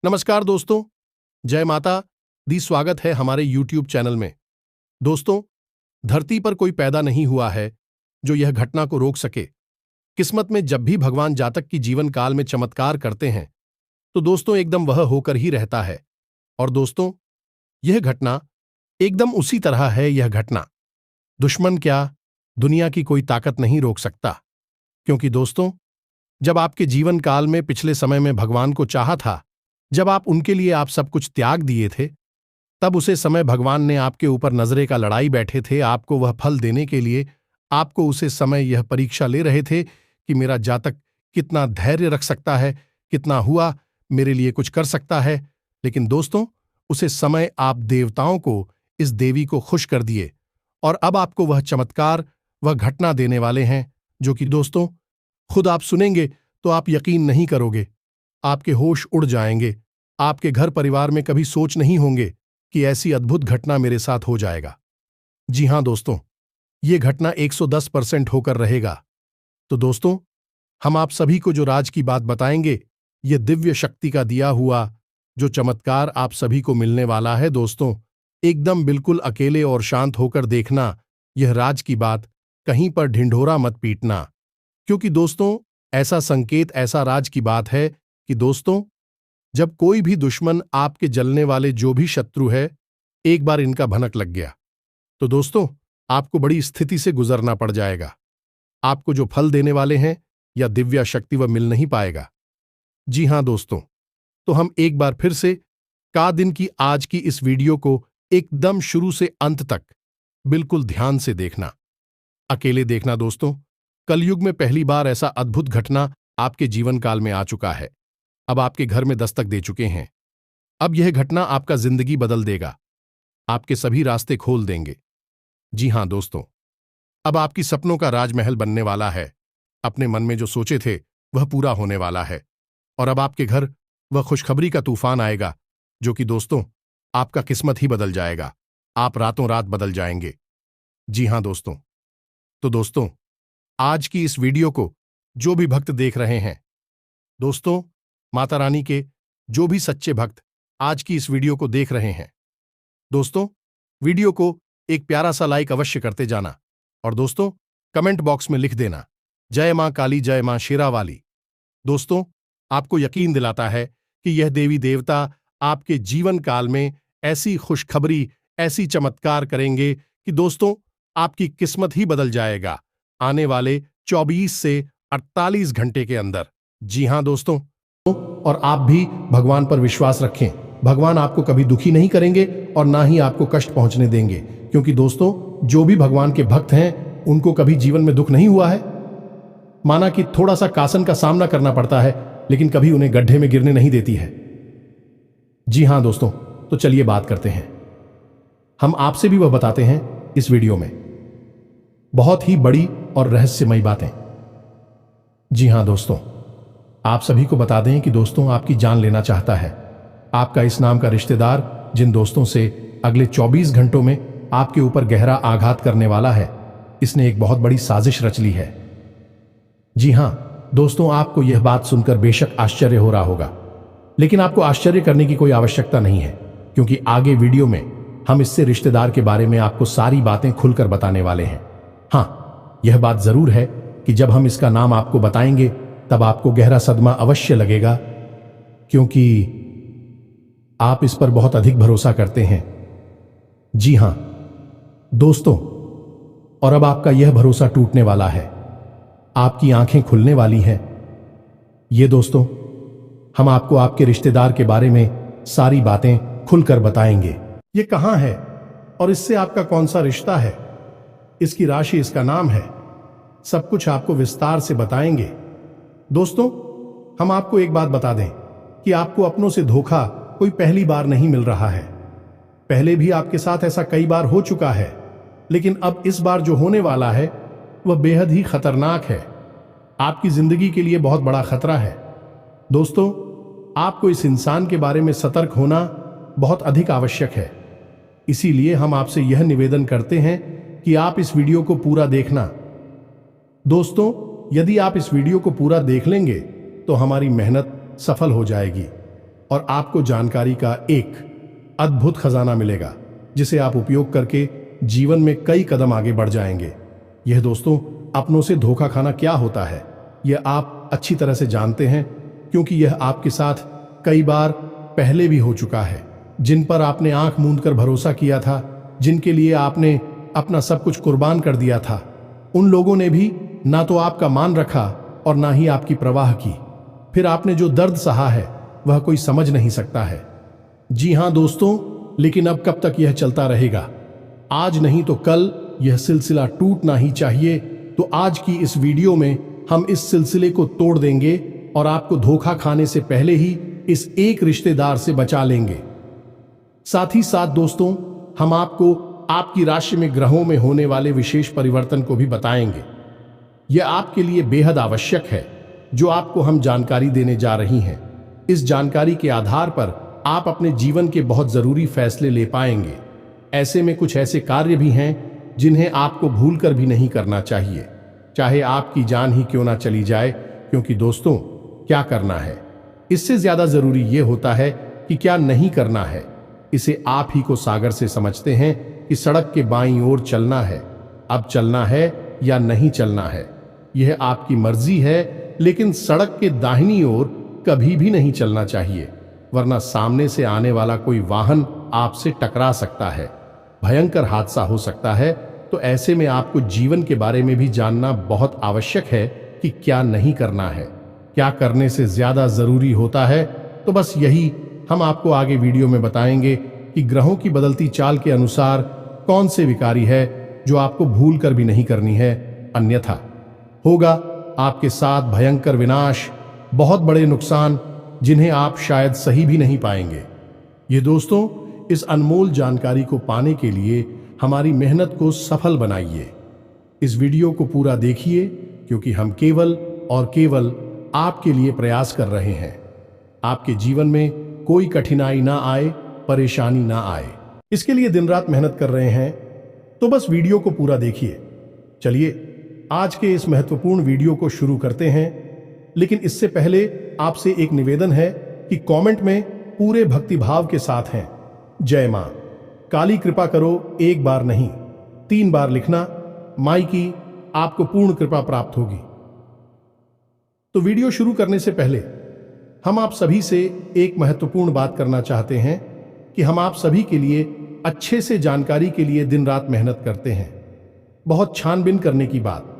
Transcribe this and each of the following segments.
नमस्कार दोस्तों, जय माता दी। स्वागत है हमारे YouTube चैनल में। दोस्तों, धरती पर कोई पैदा नहीं हुआ है जो यह घटना को रोक सके। किस्मत में जब भी भगवान जातक की जीवन काल में चमत्कार करते हैं तो दोस्तों एकदम वह होकर ही रहता है। और दोस्तों, यह घटना एकदम उसी तरह है। यह घटना दुश्मन क्या, दुनिया की कोई ताकत नहीं रोक सकता। क्योंकि दोस्तों, जब आपके जीवन काल में पिछले समय में भगवान को चाहा था, जब आप उनके लिए आप सब कुछ त्याग दिए थे, तब उसे समय भगवान ने आपके ऊपर नजरे का लड़ाई बैठे थे आपको वह फल देने के लिए। आपको उसे समय यह परीक्षा ले रहे थे कि मेरा जातक कितना धैर्य रख सकता है, कितना हुआ मेरे लिए कुछ कर सकता है। लेकिन दोस्तों, उसे समय आप देवताओं को, इस देवी को खुश कर दिए और अब आपको वह चमत्कार, वह घटना देने वाले हैं जो कि दोस्तों खुद आप सुनेंगे तो आप यकीन नहीं करोगे। आपके होश उड़ जाएंगे। आपके घर परिवार में कभी सोच नहीं होंगे कि ऐसी अद्भुत घटना मेरे साथ हो जाएगा। जी हां दोस्तों, ये घटना 110% होकर रहेगा। तो दोस्तों, हम आप सभी को जो राज की बात बताएंगे, ये दिव्य शक्ति का दिया हुआ जो चमत्कार आप सभी को मिलने वाला है। दोस्तों, एकदम बिल्कुल अकेले और शांत होकर देखना यह राज की बात, कहीं पर ढिंढोरा मत पीटना। क्योंकि दोस्तों, ऐसा संकेत, ऐसा राज की बात है कि दोस्तों, जब कोई भी दुश्मन, आपके जलने वाले जो भी शत्रु है, एक बार इनका भनक लग गया तो दोस्तों आपको बड़ी स्थिति से गुजरना पड़ जाएगा। आपको जो फल देने वाले हैं या दिव्या शक्ति वह मिल नहीं पाएगा। जी हां दोस्तों, तो हम एक बार फिर से का दिन की आज की इस वीडियो को एकदम शुरू से अंत तक बिल्कुल ध्यान से देखना, अकेले देखना। दोस्तों, कलयुग में पहली बार ऐसा अद्भुत घटना आपके जीवन काल में आ चुका है, अब आपके घर में दस्तक दे चुके हैं। अब यह घटना आपका जिंदगी बदल देगा, आपके सभी रास्ते खोल देंगे। जी हां दोस्तों, अब आपकी सपनों का राजमहल बनने वाला है। अपने मन में जो सोचे थे वह पूरा होने वाला है और अब आपके घर वह खुशखबरी का तूफान आएगा जो कि दोस्तों आपका किस्मत ही बदल जाएगा। आप रातों रात बदल जाएंगे। जी हां दोस्तों, तो दोस्तों आज की इस वीडियो को जो भी भक्त देख रहे हैं, दोस्तों माता रानी के जो भी सच्चे भक्त आज की इस वीडियो को देख रहे हैं, दोस्तों वीडियो को एक प्यारा सा लाइक अवश्य करते जाना और दोस्तों कमेंट बॉक्स में लिख देना जय मां काली, जय मां शेरावाली। दोस्तों, आपको यकीन दिलाता है कि यह देवी देवता आपके जीवन काल में ऐसी खुशखबरी, ऐसी चमत्कार करेंगे कि दोस्तों आपकी किस्मत ही बदल जाएगा आने वाले 24 से 48 घंटे के अंदर। जी हां दोस्तों, और आप भी भगवान पर विश्वास रखें। भगवान आपको कभी दुखी नहीं करेंगे और ना ही आपको कष्ट पहुंचने देंगे। क्योंकि दोस्तों, जो भी भगवान के भक्त हैं उनको कभी जीवन में दुख नहीं हुआ है। माना कि थोड़ा सा कासन का सामना करना पड़ता है, लेकिन कभी उन्हें गड्ढे में गिरने नहीं देती है। जी हां दोस्तों, तो चलिए बात करते हैं। हम आपसे भी वह बताते हैं इस वीडियो में बहुत ही बड़ी और रहस्यमयी बातें। जी हां दोस्तों, आप सभी को बता दें कि दोस्तों आपकी जान लेना चाहता है। आपका इस नाम का रिश्तेदार जिन दोस्तों से अगले 24 घंटों में आपके ऊपर गहरा आघात करने वाला है, इसने एक बहुत बड़ी साजिश रच ली है। जी हां दोस्तों, आपको यह बात सुनकर बेशक आश्चर्य हो रहा होगा, लेकिन आपको आश्चर्य करने की कोई आवश्यकता नहीं है, क्योंकि आगे वीडियो में हम इससे रिश्तेदार के बारे में आपको सारी बातें खुलकर बताने वाले हैं। हां, यह बात जरूर है कि जब हम इसका नाम आपको बताएंगे तब आपको गहरा सदमा अवश्य लगेगा, क्योंकि आप इस पर बहुत अधिक भरोसा करते हैं। जी हां दोस्तों, और अब आपका यह भरोसा टूटने वाला है, आपकी आंखें खुलने वाली हैं। ये दोस्तों, हम आपको आपके रिश्तेदार के बारे में सारी बातें खुलकर बताएंगे। ये कहां है और इससे आपका कौन सा रिश्ता है, इसकी राशि, इसका नाम है, सब कुछ आपको विस्तार से बताएंगे। दोस्तों, हम आपको एक बात बता दें कि आपको अपनों से धोखा कोई पहली बार नहीं मिल रहा है। पहले भी आपके साथ ऐसा कई बार हो चुका है, लेकिन अब इस बार जो होने वाला है वह बेहद ही खतरनाक है। आपकी जिंदगी के लिए बहुत बड़ा खतरा है। दोस्तों, आपको इस इंसान के बारे में सतर्क होना बहुत अधिक आवश्यक है। इसीलिए हम आपसे यह निवेदन करते हैं कि आप इस वीडियो को पूरा देखना। दोस्तों, यदि आप इस वीडियो को पूरा देख लेंगे तो हमारी मेहनत सफल हो जाएगी और आपको जानकारी का एक अद्भुत खजाना मिलेगा जिसे आप उपयोग करके जीवन में कई कदम आगे बढ़ जाएंगे। यह दोस्तों, अपनों से धोखा खाना क्या होता है यह आप अच्छी तरह से जानते हैं, क्योंकि यह आपके साथ कई बार पहले भी हो चुका है। जिन पर आपने आंख मूंद कर भरोसा किया था, जिनके लिए आपने अपना सब कुछ कुर्बान कर दिया था, उन लोगों ने भी ना तो आपका मान रखा और ना ही आपकी परवाह की। फिर आपने जो दर्द सहा है वह कोई समझ नहीं सकता है। जी हां दोस्तों, लेकिन अब कब तक यह चलता रहेगा? आज नहीं तो कल यह सिलसिला टूटना ही चाहिए। तो आज की इस वीडियो में हम इस सिलसिले को तोड़ देंगे और आपको धोखा खाने से पहले ही इस एक रिश्तेदार से बचा लेंगे। साथ ही साथ दोस्तों, हम आपको आपकी राशि में ग्रहों में होने वाले विशेष परिवर्तन को भी बताएंगे। यह आपके लिए बेहद आवश्यक है जो आपको हम जानकारी देने जा रही हैं। इस जानकारी के आधार पर आप अपने जीवन के बहुत जरूरी फैसले ले पाएंगे। ऐसे में कुछ ऐसे कार्य भी हैं जिन्हें आपको भूलकर भी नहीं करना चाहिए, चाहे आपकी जान ही क्यों ना चली जाए। क्योंकि दोस्तों, क्या करना है इससे ज्यादा जरूरी यह होता है कि क्या नहीं करना है। इसे आप ही को सागर से समझते हैं कि सड़क के बाईं ओर चलना है, अब चलना है या नहीं चलना है यह आपकी मर्जी है, लेकिन सड़क के दाहिनी ओर कभी भी नहीं चलना चाहिए, वरना सामने से आने वाला कोई वाहन आपसे टकरा सकता है, भयंकर हादसा हो सकता है। तो ऐसे में आपको जीवन के बारे में भी जानना बहुत आवश्यक है कि क्या नहीं करना है, क्या करने से ज्यादा जरूरी होता है। तो बस यही हम आपको आगे वीडियो में बताएंगे कि ग्रहों की बदलती चाल के अनुसार कौन से विकारी है जो आपको भूल कर भी नहीं करनी है, अन्यथा होगा आपके साथ भयंकर विनाश, बहुत बड़े नुकसान जिन्हें आप शायद सही भी नहीं पाएंगे। ये दोस्तों, इस अनमोल जानकारी को पाने के लिए हमारी मेहनत को सफल बनाइए। इस वीडियो को पूरा देखिए, क्योंकि हम केवल और केवल आपके लिए प्रयास कर रहे हैं। आपके जीवन में कोई कठिनाई ना आए, परेशानी ना आए, इसके लिए दिन रात मेहनत कर रहे हैं। तो बस वीडियो को पूरा देखिए। चलिए आज के इस महत्वपूर्ण वीडियो को शुरू करते हैं, लेकिन इससे पहले आपसे एक निवेदन है कि कमेंट में पूरे भक्तिभाव के साथ हैं जय मां काली कृपा करो, एक बार नहीं 3 बार लिखना। माई की आपको पूर्ण कृपा प्राप्त होगी। तो वीडियो शुरू करने से पहले हम आप सभी से एक महत्वपूर्ण बात करना चाहते हैं कि हम आप सभी के लिए अच्छे से जानकारी के लिए दिन रात मेहनत करते हैं। बहुत छानबीन करने की बात,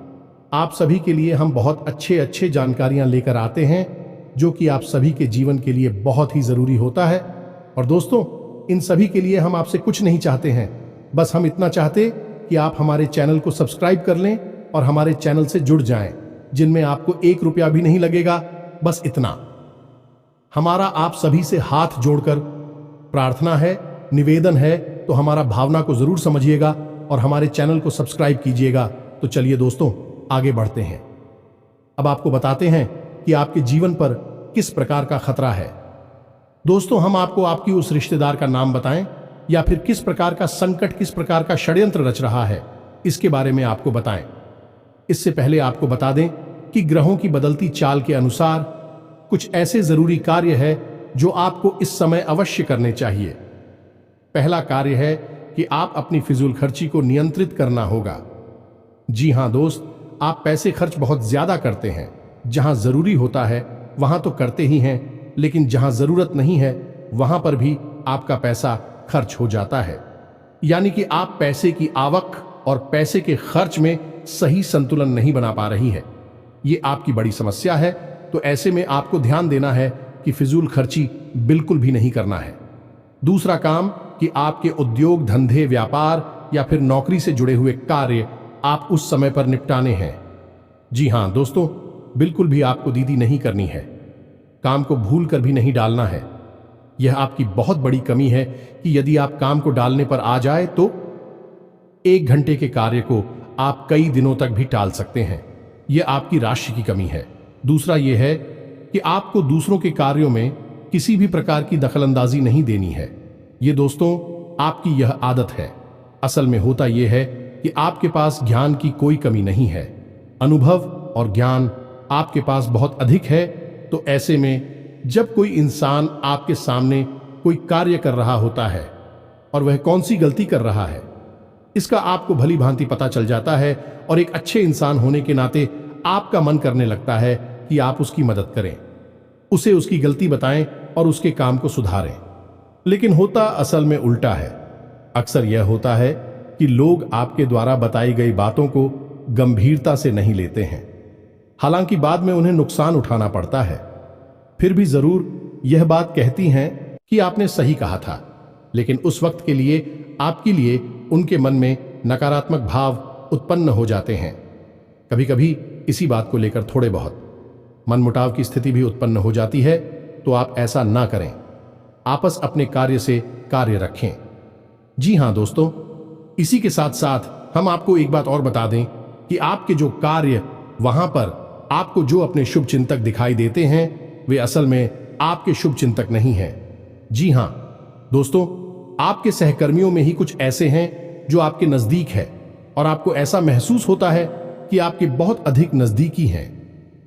आप सभी के लिए हम बहुत अच्छे जानकारियां लेकर आते हैं जो कि आप सभी के जीवन के लिए बहुत ही जरूरी होता है। और दोस्तों, इन सभी के लिए हम आपसे कुछ नहीं चाहते हैं, बस हम इतना चाहते कि आप हमारे चैनल को सब्सक्राइब कर लें और हमारे चैनल से जुड़ जाएं, जिनमें आपको 1 रुपया भी नहीं लगेगा। बस इतना हमारा आप सभी से हाथ जोड़कर प्रार्थना है, निवेदन है। तो हमारा भावना को जरूर समझिएगा और हमारे चैनल को सब्सक्राइब कीजिएगा। तो चलिए दोस्तों, आगे बढ़ते हैं। अब आपको बताते हैं कि आपके जीवन पर किस प्रकार का खतरा है। दोस्तों, हम आपको आपकी उस रिश्तेदार का नाम बताएं या फिर किस प्रकार का संकट, किस प्रकार का षड्यंत्र रच रहा है, इसके बारे में आपको बताएं। इससे पहले आपको बता दें कि ग्रहों की बदलती चाल के अनुसार कुछ ऐसे जरूरी कार्य है जो आपको इस समय अवश्य करने चाहिए। पहला कार्य है कि आप अपनी फिजूल खर्ची को नियंत्रित करना होगा। जी हां दोस्त, आप पैसे खर्च बहुत ज्यादा करते हैं। जहां जरूरी होता है वहां तो करते ही हैं, लेकिन जहां जरूरत नहीं है वहां पर भी आपका पैसा खर्च हो जाता है। यानी कि आप पैसे की आवक और पैसे के खर्च में सही संतुलन नहीं बना पा रही है। ये आपकी बड़ी समस्या है। तो ऐसे में आपको ध्यान देना है कि फिजूल खर्ची बिल्कुल भी नहीं करना है। दूसरा काम कि आपके उद्योग, धंधे, व्यापार या फिर नौकरी से जुड़े हुए कार्य आप उस समय पर निपटाने हैं। जी हां दोस्तों, बिल्कुल भी आपको दीदी नहीं करनी है, काम को भूल कर भी नहीं डालना है। यह आपकी बहुत बड़ी कमी है कि यदि आप काम को डालने पर आ जाए तो 1 घंटे के कार्य को आप कई दिनों तक भी टाल सकते हैं। यह आपकी राशि की कमी है। दूसरा यह है कि आपको दूसरों के कार्यों में किसी भी प्रकार की दखलंदाजी नहीं देनी है। यह दोस्तों आपकी यह आदत है। असल में होता यह है कि आपके पास ज्ञान की कोई कमी नहीं है, अनुभव और ज्ञान आपके पास बहुत अधिक है। तो ऐसे में जब कोई इंसान आपके सामने कोई कार्य कर रहा होता है और वह कौन सी गलती कर रहा है, इसका आपको भली भांति पता चल जाता है और एक अच्छे इंसान होने के नाते आपका मन करने लगता है कि आप उसकी मदद करें, उसे उसकी गलती बताएं और उसके काम को सुधारें। लेकिन होता असल में उल्टा है। अक्सर यह होता है कि लोग आपके द्वारा बताई गई बातों को गंभीरता से नहीं लेते हैं, हालांकि बाद में उन्हें नुकसान उठाना पड़ता है। फिर भी जरूर यह बात कहती हैं कि आपने सही कहा था, लेकिन उस वक्त के लिए आपके लिए उनके मन में नकारात्मक भाव उत्पन्न हो जाते हैं। कभी कभी इसी बात को लेकर थोड़े बहुत मनमुटाव की स्थिति भी उत्पन्न हो जाती है, तो आप ऐसा ना करें। आपस अपने कार्य से कार्य रखें। जी हां दोस्तों, इसी के साथ साथ हम आपको एक बात और बता दें कि आपके जो कार्य वहां पर आपको जो अपने शुभ चिंतक दिखाई देते हैं, वे असल में आपके शुभ चिंतक नहीं हैं। जी हां दोस्तों, आपके सहकर्मियों में ही कुछ ऐसे हैं जो आपके नजदीक है और आपको ऐसा महसूस होता है कि आपके बहुत अधिक नजदीकी हैं,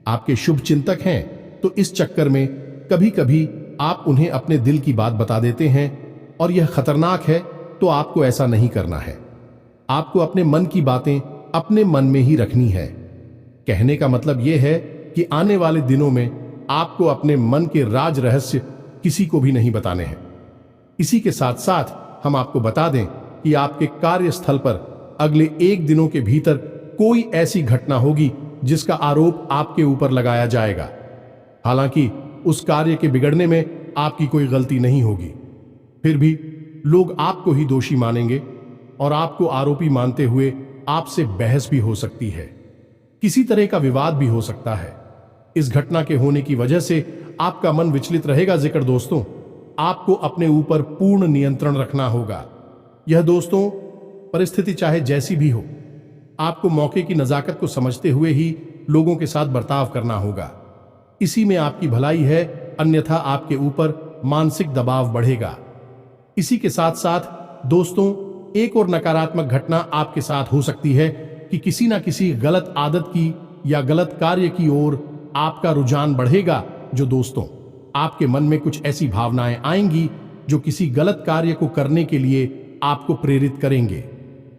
आपके शुभ चिंतक हैं। तो इस चक्कर में कभी कभी आप उन्हें अपने दिल की बात बता देते हैं और यह खतरनाक है, तो आपको ऐसा नहीं करना है। आपको अपने मन की बातें अपने मन में ही रखनी है। कहने का मतलब यह है कि आने वाले दिनों में आपको अपने मन के राज रहस्य किसी को भी नहीं बताने हैं। इसी के साथ साथ हम आपको बता दें कि आपके कार्यस्थल पर अगले 1 दिनों के भीतर कोई ऐसी घटना होगी जिसका आरोप आपके ऊपर लगाया जाएगा। हालांकि उस कार्य के बिगड़ने में आपकी कोई गलती नहीं होगी, फिर भी लोग आपको ही दोषी मानेंगे और आपको आरोपी मानते हुए आपसे बहस भी हो सकती है, किसी तरह का विवाद भी हो सकता है। इस घटना के होने की वजह से आपका मन विचलित रहेगा। जिक्र दोस्तों, आपको अपने ऊपर पूर्ण नियंत्रण रखना होगा। यह दोस्तों, परिस्थिति चाहे जैसी भी हो, आपको मौके की नजाकत को समझते हुए ही लोगों के साथ बर्ताव करना होगा। इसी में आपकी भलाई है, अन्यथा आपके ऊपर मानसिक दबाव बढ़ेगा। इसी के साथ साथ दोस्तों, एक और नकारात्मक घटना आपके साथ हो सकती है कि किसी ना किसी गलत आदत की या गलत कार्य की ओर आपका रुझान बढ़ेगा, जो दोस्तों आपके मन में कुछ ऐसी भावनाएं आएंगी जो किसी गलत कार्य को करने के लिए आपको प्रेरित करेंगे,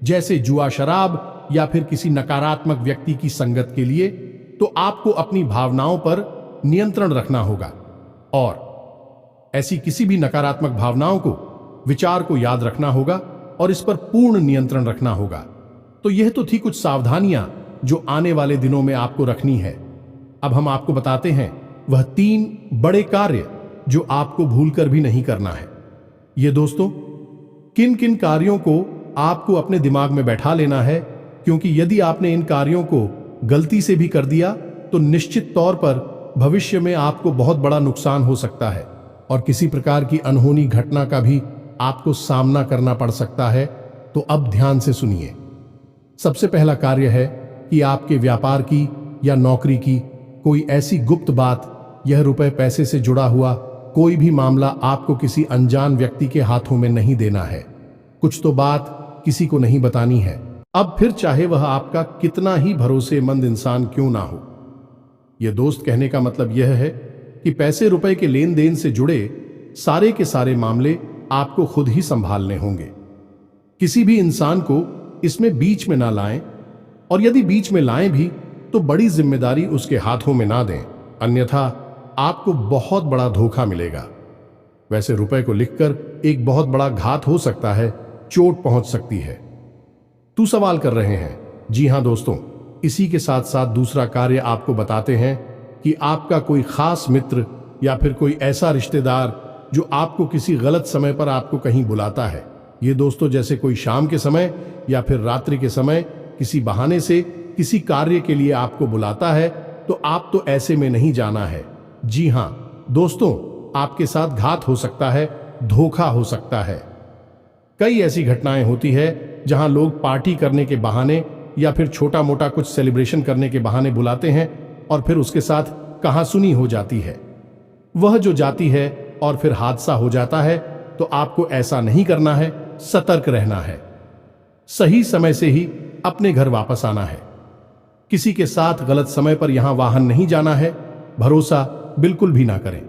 जैसे जुआ, शराब या फिर किसी नकारात्मक व्यक्ति की संगत के लिए। तो आपको अपनी भावनाओं पर नियंत्रण रखना होगा और ऐसी किसी भी नकारात्मक भावनाओं को, विचार को याद रखना होगा और इस पर पूर्ण नियंत्रण रखना होगा। तो यह तो थी कुछ सावधानियां जो आने वाले दिनों में आपको रखनी है। अब हम आपको बताते हैं वह 3 बड़े कार्य जो आपको भूलकर भी नहीं करना है। ये दोस्तों, किन किन कार्यों को आपको अपने दिमाग में बैठा लेना है, क्योंकि यदि आपने इन कार्यों को गलती से भी कर दिया तो निश्चित तौर पर भविष्य में आपको बहुत बड़ा नुकसान हो सकता है और किसी प्रकार की अनहोनी घटना का भी आपको सामना करना पड़ सकता है। तो अब ध्यान से सुनिए। सबसे पहला कार्य है कि आपके व्यापार की या नौकरी की कोई ऐसी गुप्त बात, यह रुपए पैसे से जुड़ा हुआ कोई भी मामला आपको किसी अनजान व्यक्ति के हाथों में नहीं देना है। कुछ तो बात किसी को नहीं बतानी है। अब फिर चाहे वह आपका कितना ही भरोसेमंद इंसान क्यों ना हो। यह दोस्त, कहने का मतलब यह है कि पैसे रुपए के लेन देन से जुड़े सारे के सारे मामले आपको खुद ही संभालने होंगे। किसी भी इंसान को इसमें बीच में ना लाएं, और यदि बीच में लाएं भी तो बड़ी जिम्मेदारी उसके हाथों में ना दें, अन्यथा आपको बहुत बड़ा धोखा मिलेगा। वैसे रुपए को लिखकर एक बहुत बड़ा घात हो सकता है, चोट पहुंच सकती है। तू सवाल कर रहे हैं? जी हां दोस्तों, इसी के साथ साथ दूसरा कार्य आपको बताते हैं कि आपका कोई खास मित्र या फिर कोई ऐसा रिश्तेदार जो आपको किसी गलत समय पर आपको कहीं बुलाता है। ये दोस्तों, जैसे कोई शाम के समय या फिर रात्रि के समय किसी बहाने से किसी कार्य के लिए आपको बुलाता है, तो आप तो ऐसे में नहीं जाना है। जी हां दोस्तों, आपके साथ घात हो सकता है, धोखा हो सकता है। कई ऐसी घटनाएं होती है जहां लोग पार्टी करने के बहाने या फिर छोटा मोटा कुछ सेलिब्रेशन करने के बहाने बुलाते हैं और फिर उसके साथ कहासुनी हो जाती है। वह जो जाती है और फिर हादसा हो जाता है। तो आपको ऐसा नहीं करना है, सतर्क रहना है। सही समय से ही अपने घर वापस आना है। किसी के साथ गलत समय पर यहां वाहन नहीं जाना है। भरोसा बिल्कुल भी ना करें।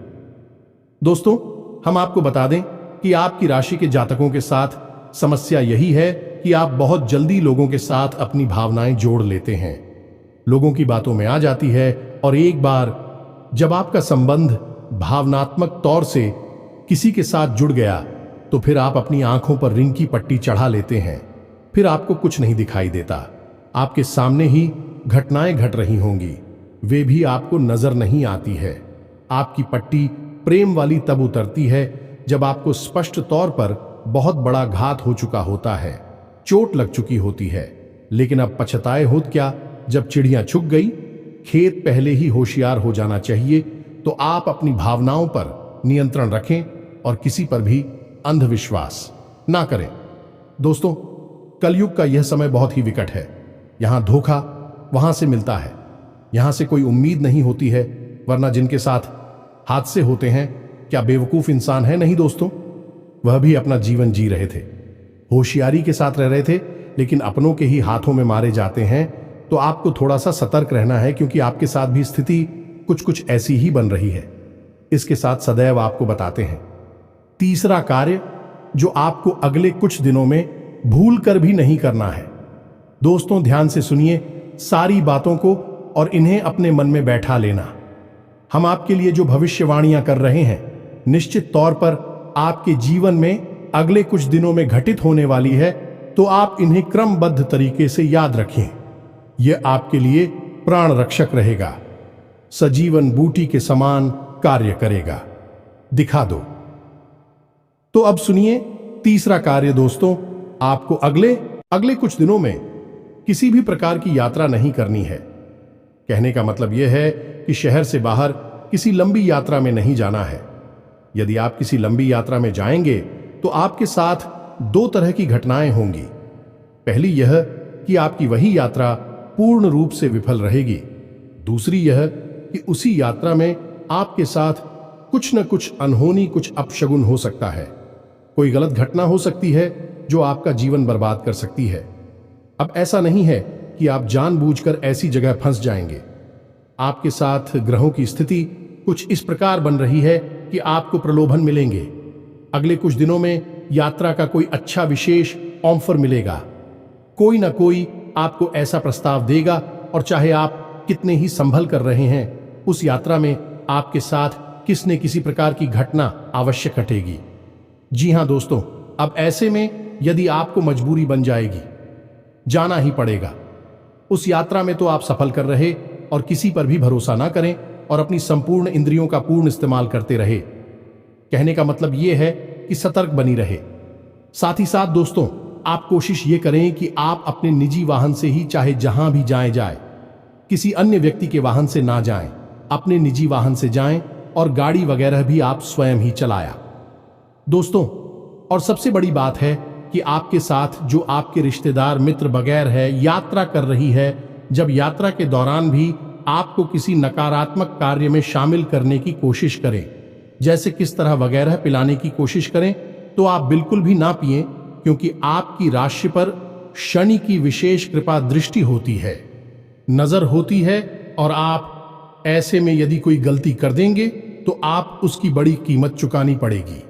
दोस्तों, हम आपको बता दें कि आपकी राशि के जातकों के साथ समस्या यही है कि आप बहुत जल्दी लोगों के साथ अपनी भावनाएं जोड़ लेते हैं, लोगों की बातों में आ जाती है, और एक बार जब आपका संबंध भावनात्मक तौर से किसी के साथ जुड़ गया तो फिर आप अपनी आंखों पर रिंग की पट्टी चढ़ा लेते हैं। फिर आपको कुछ नहीं दिखाई देता, आपके सामने ही घटनाएं घट रही होंगी, वे भी आपको नजर नहीं आती है। आपकी पट्टी प्रेम वाली तब उतरती है जब आपको स्पष्ट तौर पर बहुत बड़ा घात हो चुका होता है, चोट लग चुकी होती है। लेकिन अब पछताए होत क्या, जब चिड़ियां छुप गई, खेत पहले ही होशियार हो जाना चाहिए। तो आप अपनी भावनाओं पर नियंत्रण रखें और किसी पर भी अंधविश्वास ना करें। दोस्तों, कलयुग का यह समय बहुत ही विकट है। यहां धोखा वहां से मिलता है, यहां से कोई उम्मीद नहीं होती है, वरना जिनके साथ हादसे होते हैं क्या बेवकूफ इंसान है? नहीं दोस्तों, वह भी अपना जीवन जी रहे थे, होशियारी के साथ रह रहे थे, लेकिन अपनों के ही हाथों में मारे जाते हैं। तो आपको थोड़ा सा सतर्क रहना है, क्योंकि आपके साथ भी स्थिति कुछ ऐसी ही बन रही है। इसके साथ सदैव आपको बताते हैं तीसरा कार्य जो आपको अगले कुछ दिनों में भूल कर भी नहीं करना है। दोस्तों, ध्यान से सुनिए सारी बातों को और इन्हें अपने मन में बैठा लेना। हम आपके लिए जो भविष्यवाणियां कर रहे हैं, निश्चित तौर पर आपके जीवन में अगले कुछ दिनों में घटित होने वाली है, तो आप इन्हें क्रमबद्ध तरीके से याद रखें। यह आपके लिए प्राण रक्षक रहेगा, सजीवन बूटी के समान कार्य करेगा। दिखा दो। तो अब सुनिए तीसरा कार्य। दोस्तों, आपको अगले कुछ दिनों में किसी भी प्रकार की यात्रा नहीं करनी है। कहने का मतलब यह है कि शहर से बाहर किसी लंबी यात्रा में नहीं जाना है। यदि आप किसी लंबी यात्रा में जाएंगे तो आपके साथ दो तरह की घटनाएं होंगी। पहली यह कि आपकी वही यात्रा पूर्ण रूप से विफल रहेगी। दूसरी यह कि उसी यात्रा में आपके साथ कुछ न कुछ अनहोनी, कुछ अपशगुन हो सकता है। कोई गलत घटना हो सकती है जो आपका जीवन बर्बाद कर सकती है। अब ऐसा नहीं है कि आप जानबूझकर ऐसी जगह फंस जाएंगे। आपके साथ ग्रहों की स्थिति कुछ इस प्रकार बन रही है कि आपको प्रलोभन मिलेंगे। अगले कुछ दिनों में यात्रा का कोई अच्छा विशेष ऑफर मिलेगा। कोई ना कोई आपको ऐसा प्रस्ताव देगा, और चाहे आप कितने ही संभल कर रहे हैं, उस यात्रा में आपके साथ किसी न किसी प्रकार की घटना अवश्य घटेगी। जी हां दोस्तों, अब ऐसे में यदि आपको मजबूरी बन जाएगी, जाना ही पड़ेगा। उस यात्रा में तो आप सफल कर रहे और किसी पर भी भरोसा ना करें और अपनी संपूर्ण इंद्रियों का पूर्ण इस्तेमाल करते रहे। कहने का मतलब यह है कि सतर्क बनी रहे। साथ ही साथ दोस्तों, आप कोशिश ये करें कि आप अपने निजी वाहन से ही चाहे जहां भी जाए, किसी अन्य व्यक्ति के वाहन से ना जाएं, अपने निजी वाहन से जाएं, और गाड़ी वगैरह भी आप स्वयं ही चलाया। दोस्तों, और सबसे बड़ी बात है कि आपके साथ जो आपके रिश्तेदार, मित्र वगैरह है, यात्रा कर रही है, जब यात्रा के दौरान भी आपको किसी नकारात्मक कार्य में शामिल करने की कोशिश करें, जैसे किस तरह वगैरह पिलाने की कोशिश करें, तो आप बिल्कुल भी ना पिएं, क्योंकि आपकी राशि पर शनि की विशेष कृपा दृष्टि होती है, नजर होती है, और आप ऐसे में यदि कोई गलती कर देंगे तो आप उसकी बड़ी कीमत चुकानी पड़ेगी।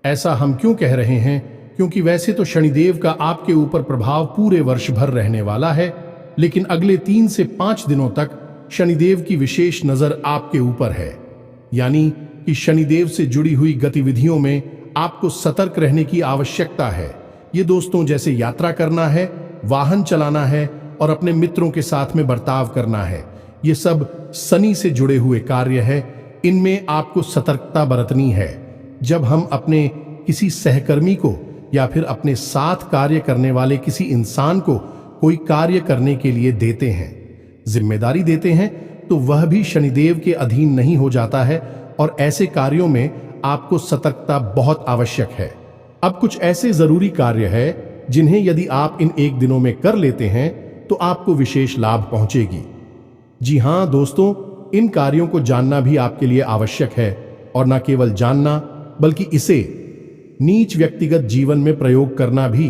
ऐसा हम क्यों कह रहे हैं? क्योंकि वैसे तो शनिदेव का आपके ऊपर प्रभाव पूरे वर्ष भर रहने वाला है, लेकिन अगले 3 से 5 दिनों तक शनिदेव की विशेष नजर आपके ऊपर है। यानी कि शनिदेव से जुड़ी हुई गतिविधियों में आपको सतर्क रहने की आवश्यकता है। ये दोस्तों, जैसे यात्रा करना है, वाहन चलाना है और अपने मित्रों के साथ में बर्ताव करना है, ये सब शनि से जुड़े हुए कार्य है। इनमें आपको सतर्कता बरतनी है। जब हम अपने किसी सहकर्मी को या फिर अपने साथ कार्य करने वाले किसी इंसान को कोई कार्य करने के लिए देते हैं, जिम्मेदारी देते हैं, तो वह भी शनिदेव के अधीन नहीं हो जाता है, और ऐसे कार्यों में आपको सतर्कता बहुत आवश्यक है। अब कुछ ऐसे जरूरी कार्य है जिन्हें यदि आप इन 1 दिनों में कर लेते हैं तो आपको विशेष लाभ पहुंचेगी। जी हां दोस्तों, इन कार्यों को जानना भी आपके लिए आवश्यक है, और न केवल जानना बल्कि इसे नीच व्यक्तिगत जीवन में प्रयोग करना भी।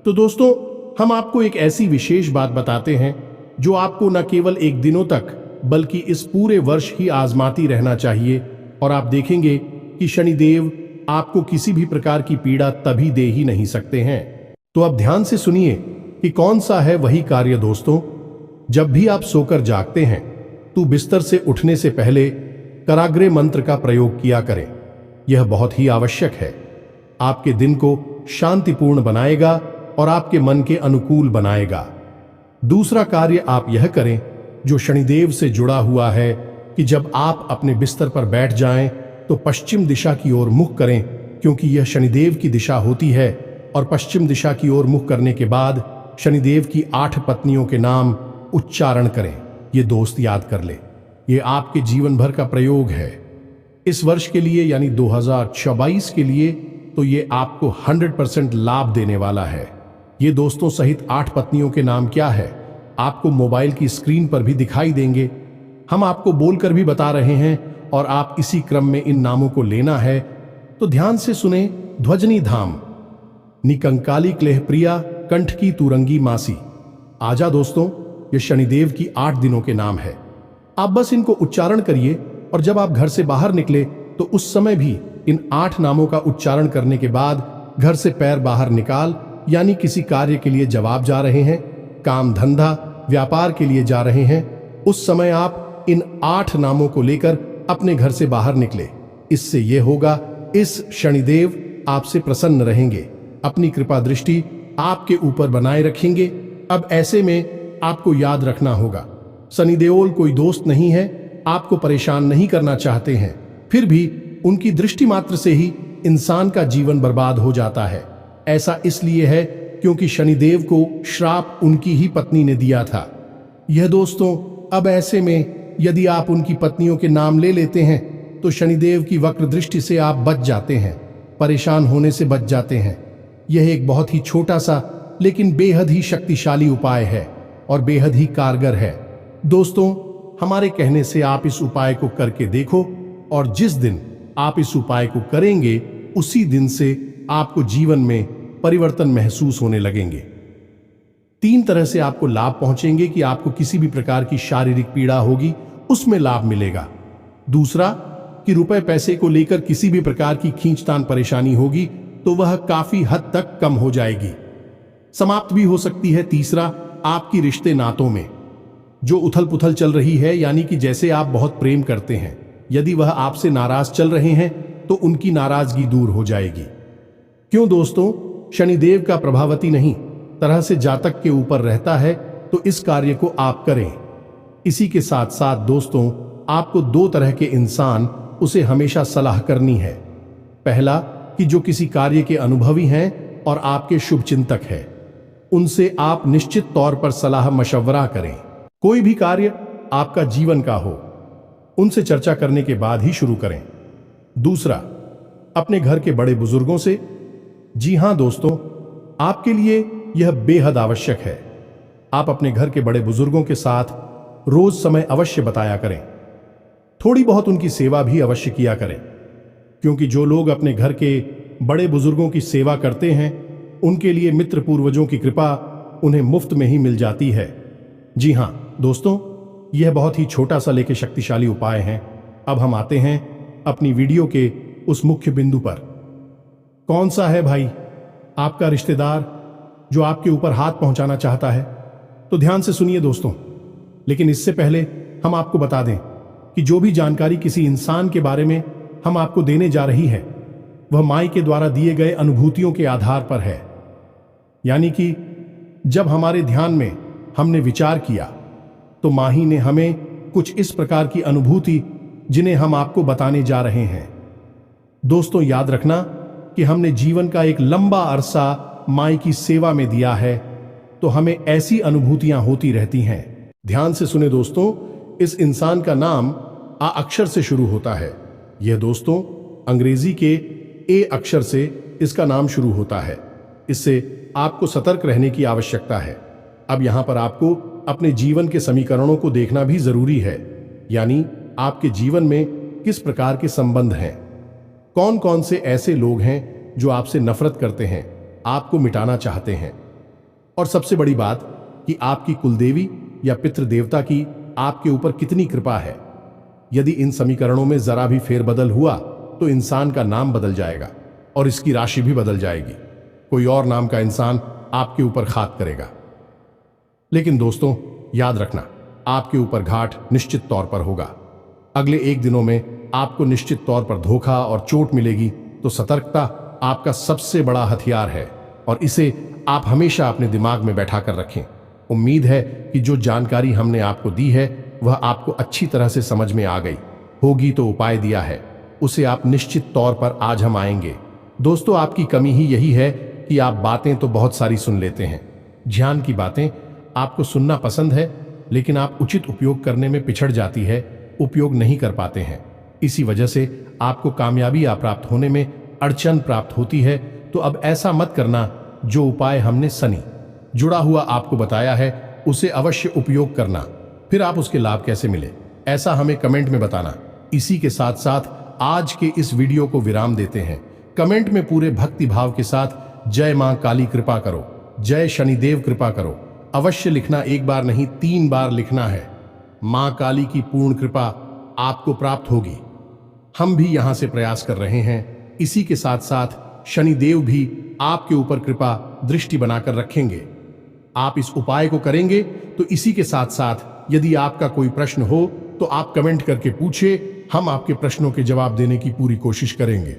तो दोस्तों, हम आपको एक ऐसी विशेष बात बताते हैं जो आपको न केवल 1 दिनों तक बल्कि इस पूरे वर्ष ही आजमाती रहना चाहिए, और आप देखेंगे कि शनिदेव आपको किसी भी प्रकार की पीड़ा तभी दे ही नहीं सकते हैं। तो अब ध्यान से सुनिए कि कौन सा है वही कार्य दोस्तों। जब भी आप सोकर जागते हैं तो बिस्तर से उठने से पहले कराग्रे मंत्र का प्रयोग किया करें। यह बहुत ही आवश्यक है, आपके दिन को शांतिपूर्ण बनाएगा और आपके मन के अनुकूल बनाएगा। दूसरा कार्य आप यह करें जो शनिदेव से जुड़ा हुआ है कि जब आप अपने बिस्तर पर बैठ जाएं तो पश्चिम दिशा की ओर मुख करें, क्योंकि यह शनिदेव की दिशा होती है। और पश्चिम दिशा की ओर मुख करने के बाद शनिदेव की 8 पत्नियों के नाम उच्चारण करें। ये दोस्त याद कर ले, ये आपके जीवन भर का प्रयोग है। इस वर्ष के लिए यानी 2024 के लिए तो ये आपको 100% लाभ देने वाला है। ये दोस्तों सहित 8 पत्नियों के नाम क्या है आपको मोबाइल की स्क्रीन पर भी दिखाई देंगे। हम आपको बोलकर भी बता रहे हैं और आप इसी क्रम में इन नामों को लेना है। तो ध्यान से सुने। ध्वजनी धाम, निकंकाली क्लेह प्रिया, कंठ की तुरंगी मासी। आजा दोस्तों, ये शनिदेव की 8 दिनों के नाम है। आप बस इनको उच्चारण करिए और जब आप घर से बाहर निकले तो उस समय भी इन 8 नामों का उच्चारण करने के बाद घर से पैर बाहर निकाल, यानी किसी कार्य के लिए जवाब जा रहे हैं, काम धंधा व्यापार के लिए जा रहे हैं, उस समय आप इन 8 नामों को लेकर अपने घर से बाहर निकले। इससे यह होगा, इस शनिदेव आपसे प्रसन्न रहेंगे, अपनी कृपा दृष्टि आपके ऊपर बनाए रखेंगे। अब ऐसे में आपको याद रखना होगा, शनिदेव कोई दोस्त नहीं है, आपको परेशान नहीं करना चाहते हैं, फिर भी उनकी दृष्टि मात्र से ही इंसान का जीवन बर्बाद हो जाता है। ऐसा इसलिए है क्योंकि शनिदेव को श्राप उनकी ही पत्नी ने दिया था। यह दोस्तों, अब ऐसे में यदि आप उनकी पत्नियों के नाम ले लेते हैं तो शनिदेव की वक्र दृष्टि से आप बच जाते हैं, परेशान होने से बच जाते हैं। यह एक बहुत ही छोटा सा लेकिन बेहद ही शक्तिशाली उपाय है और बेहद ही कारगर है। दोस्तों, हमारे कहने से आप इस उपाय को करके देखो और जिस दिन आप इस उपाय को करेंगे उसी दिन से आपको जीवन में परिवर्तन महसूस होने लगेंगे। 3 तरह से आपको लाभ पहुंचेंगे कि आपको किसी भी प्रकार की शारीरिक पीड़ा होगी उसमें लाभ मिलेगा। दूसरा कि रुपए पैसे को लेकर किसी भी प्रकार की खींचतान परेशानी होगी तो वह काफी हद तक कम हो जाएगी, समाप्त भी हो सकती है। तीसरा, आपकी रिश्ते नातों में जो उथल पुथल चल रही है, यानी कि जैसे आप बहुत प्रेम करते हैं, यदि वह आपसे नाराज चल रहे हैं तो उनकी नाराजगी दूर हो जाएगी। क्यों दोस्तों, शनिदेव का प्रभावती नहीं तरह से जातक के ऊपर रहता है, तो इस कार्य को आप करें। इसी के साथ साथ दोस्तों, आपको 2 तरह के इंसान उसे हमेशा सलाह करनी है। पहला कि जो किसी कार्य के अनुभवी हैं और आपके शुभ चिंतक हैं, उनसे आप निश्चित तौर पर सलाह मशवरा करें। कोई भी कार्य आपका जीवन का हो, उनसे चर्चा करने के बाद ही शुरू करें। दूसरा, अपने घर के बड़े बुजुर्गों से। जी हां दोस्तों, आपके लिए यह बेहद आवश्यक है। आप अपने घर के बड़े बुजुर्गों के साथ रोज समय अवश्य बताया करें। थोड़ी बहुत उनकी सेवा भी अवश्य किया करें, क्योंकि जो लोग अपने घर के बड़े बुजुर्गों की सेवा करते हैं उनके लिए मित्र पूर्वजों की कृपा उन्हें मुफ्त में ही मिल जाती है। जी हां दोस्तों, यह बहुत ही छोटा सा लेकिन शक्तिशाली उपाय है। अब हम आते हैं अपनी वीडियो के उस मुख्य बिंदु पर। कौन सा है भाई आपका रिश्तेदार जो आपके ऊपर हाथ पहुंचाना चाहता है? तो ध्यान से सुनिए दोस्तों, लेकिन इससे पहले हम आपको बता दें कि जो भी जानकारी किसी इंसान के बारे में हम आपको देने जा रही है वह माई के द्वारा दिए गए अनुभूतियों के आधार पर है। यानी कि जब हमारे ध्यान में हमने विचार किया तो माही ने हमें कुछ इस प्रकार की अनुभूति जिन्हें हम आपको बताने जा रहे हैं। दोस्तों, याद रखना कि हमने जीवन का एक लंबा अरसा माई की सेवा में दिया है, तो हमें ऐसी अनुभूतियां होती रहती हैं। ध्यान से सुने दोस्तों, इस इंसान का नाम आ अक्षर से शुरू होता है। यह दोस्तों अंग्रेजी के ए अक्षर से इसका नाम शुरू होता है। इससे आपको सतर्क रहने की आवश्यकता है। अब यहां पर आपको अपने जीवन के समीकरणों को देखना भी जरूरी है, यानी आपके जीवन में किस प्रकार के संबंध हैं, कौन कौन से ऐसे लोग हैं जो आपसे नफरत करते हैं, आपको मिटाना चाहते हैं, और सबसे बड़ी बात कि आपकी कुलदेवी या पितृ देवता की आपके ऊपर कितनी कृपा है। यदि इन समीकरणों में जरा भी फेरबदल हुआ तो इंसान का नाम बदल जाएगा और इसकी राशि भी बदल जाएगी। कोई और नाम का इंसान आपके ऊपर घात करेगा। लेकिन दोस्तों, याद रखना, आपके ऊपर घाट निश्चित तौर पर होगा। अगले 1 दिनों में आपको निश्चित तौर पर धोखा और चोट मिलेगी। तो सतर्कता आपका सबसे बड़ा हथियार है और इसे आप हमेशा अपने दिमाग में बैठा कर रखें। उम्मीद है कि जो जानकारी हमने आपको दी है वह आपको अच्छी तरह से समझ में आ गई होगी। तो उपाय दिया है उसे आप निश्चित तौर पर आज हम आएंगे। दोस्तों, आपकी कमी ही यही है कि आप बातें तो बहुत सारी सुन लेते हैं। ज्ञान की बातें आपको सुनना पसंद है, लेकिन आप उचित उपयोग करने में पिछड़ जाती है, उपयोग नहीं कर पाते हैं। इसी वजह से आपको कामयाबी प्राप्त होने में अड़चन प्राप्त होती है। तो अब ऐसा मत करना। जो उपाय हमने सनी जुड़ा हुआ आपको बताया है उसे अवश्य उपयोग करना। फिर आप उसके लाभ कैसे मिले, ऐसा हमें कमेंट में बताना। इसी के साथ साथ आज के इस वीडियो को विराम देते हैं। कमेंट में पूरे भक्ति भाव के साथ जय मां काली कृपा करो, जय शनिदेव कृपा करो अवश्य लिखना। 1 बार नहीं 3 बार लिखना है। मां काली की पूर्ण कृपा आपको प्राप्त होगी। हम भी यहां से प्रयास कर रहे हैं। इसी के साथ साथ शनिदेव भी आपके ऊपर कृपा दृष्टि बनाकर रखेंगे। आप इस उपाय को करेंगे। तो इसी के साथ साथ यदि आपका कोई प्रश्न हो तो आप कमेंट करके पूछिए। हम आपके प्रश्नों के जवाब देने की पूरी कोशिश करेंगे।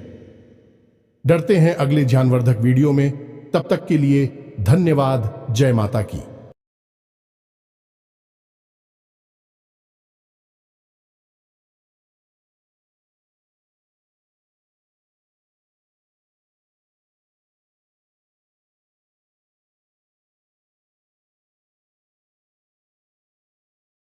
डरते हैं अगले ज्ञानवर्धक वीडियो में। तब तक के लिए धन्यवाद। जय माता की।